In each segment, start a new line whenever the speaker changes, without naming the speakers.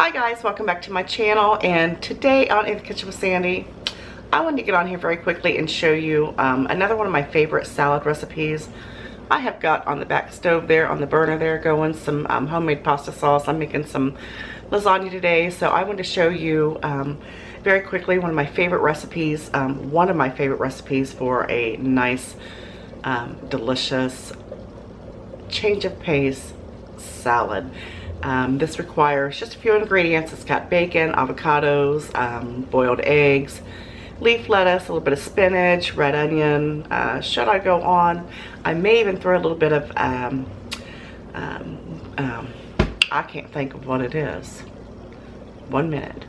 Hi guys, welcome back to my channel, and today on In the Kitchen with Sandy, I wanted to get on here very quickly and show you another one of my favorite salad recipes. I have got on the back stove there, on the burner there, going some homemade pasta sauce. I'm making some lasagna today, so I wanted to show you very quickly one of my favorite recipes, for a nice, delicious change of pace salad. This requires just a few ingredients. It's got bacon, avocados, boiled eggs, leaf lettuce, a little bit of spinach, red onion. Should I go on? I may even throw a little bit of, I can't think of what it is. 1 minute.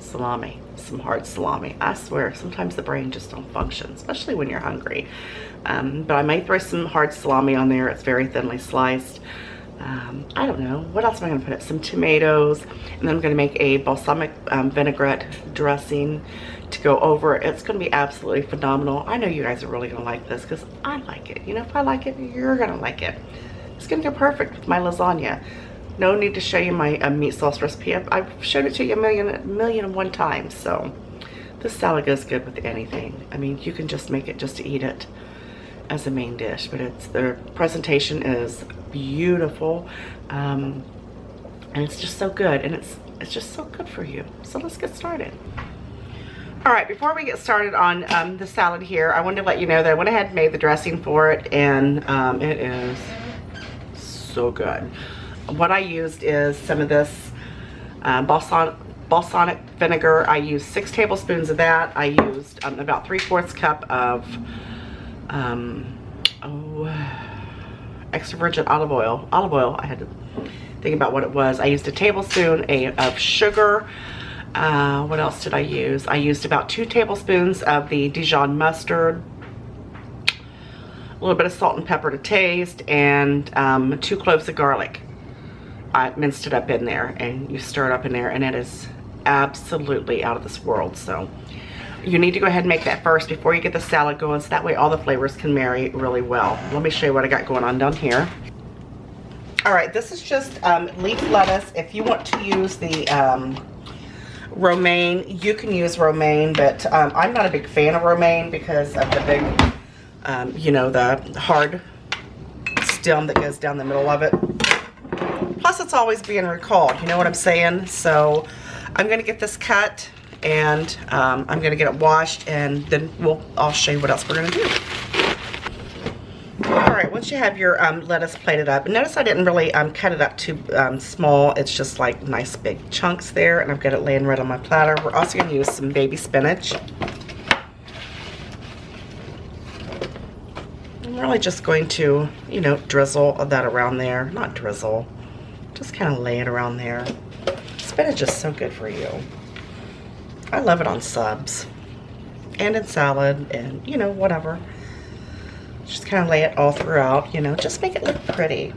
Salami, some hard salami. I swear, sometimes the brain just don't function, especially when you're hungry. But I may throw some hard salami on there. It's very thinly sliced. I don't know, what else am I going to put in? Some tomatoes, and then I'm going to make a balsamic vinaigrette dressing to go over it. It's going to be absolutely phenomenal. I know you guys are really going to like this because I like it. You know, if I like it, you're going to like it. It's going to go perfect with my lasagna. No need to show you my meat sauce recipe. I've showed it to you a million and one times. So this salad goes good with anything. I mean, you can just make it just to eat it as a main dish, but the presentation is beautiful, and it's just so good, and it's just so good for you. So let's get started. All right, before we get started on the salad here, I wanted to let you know that I went ahead and made the dressing for it, and it is so good. What I used is some of this balsamic vinegar. I used 6 tablespoons of that. I used about 3/4 cup of extra virgin olive oil. I had to think about what it was. I used a tablespoon of sugar. What else did I use? I used about 2 tablespoons of the Dijon mustard, a little bit of salt and pepper to taste, and 2 cloves of garlic. I minced it up in there, and you stir it up in there, and it is absolutely out of this world. So you need to go ahead and make that first before you get the salad going, so that way all the flavors can marry really well. Let me show you what I got going on down here. All right, this is just leaf lettuce. If you want to use the romaine, you can use romaine, but I'm not a big fan of romaine because of the big, you know, the hard stem that goes down the middle of it. Plus, it's always being recalled, you know what I'm saying? So I'm gonna get this cut, and I'm gonna get it washed, and then I'll show you what else we're gonna do. All right, once you have your lettuce plated up, and notice I didn't really cut it up too small. It's just like nice big chunks there, and I've got it laying right on my platter. We're also gonna use some baby spinach. I'm really just going to, you know, drizzle that around there. Not drizzle, just kind of lay it around there. Spinach is so good for you. I love it on subs and in salad, and you know, whatever. Just kind of lay it all throughout, you know, just make it look pretty.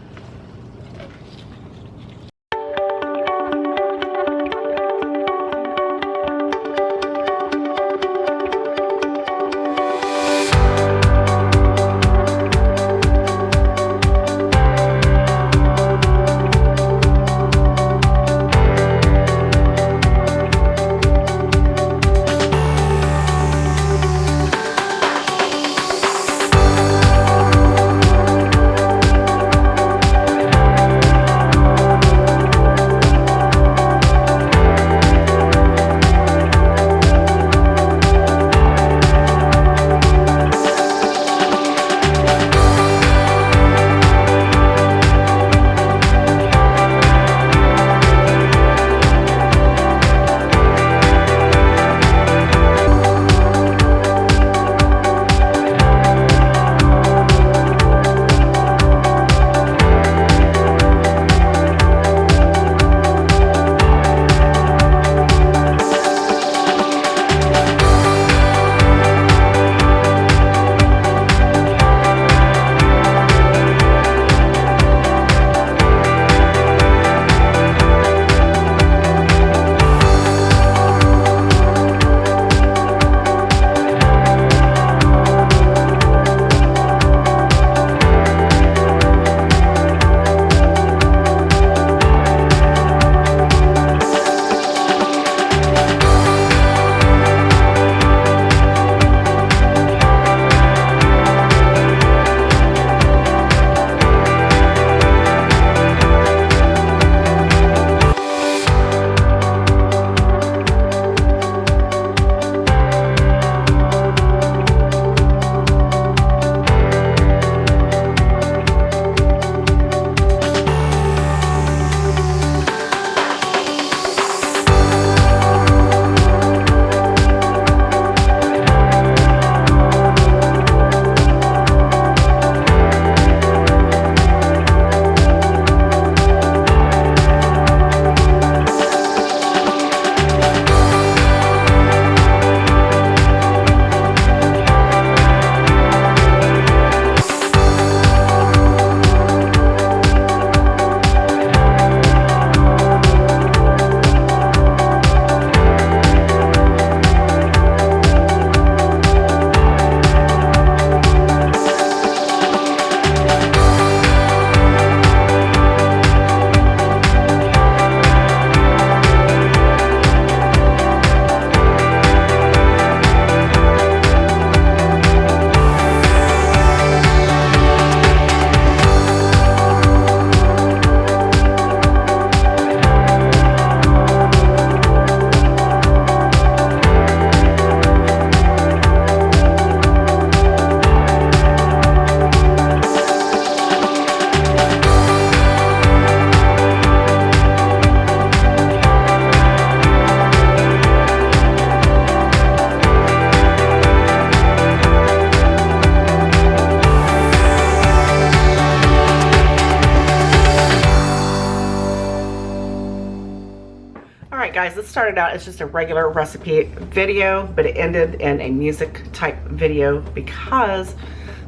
All right, guys, this started out as just a regular recipe video, but it ended in a music type video because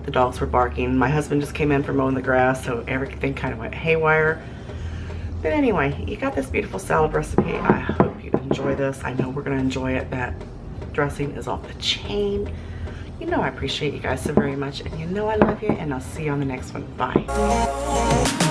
the dogs were barking. My husband just came in from mowing the grass, so everything kind of went haywire. But anyway, you got this beautiful salad recipe. I hope you enjoy this. I know we're gonna enjoy it. That dressing is off the chain. You know I appreciate you guys so very much, and you know I love you, and I'll see you on the next one. Bye.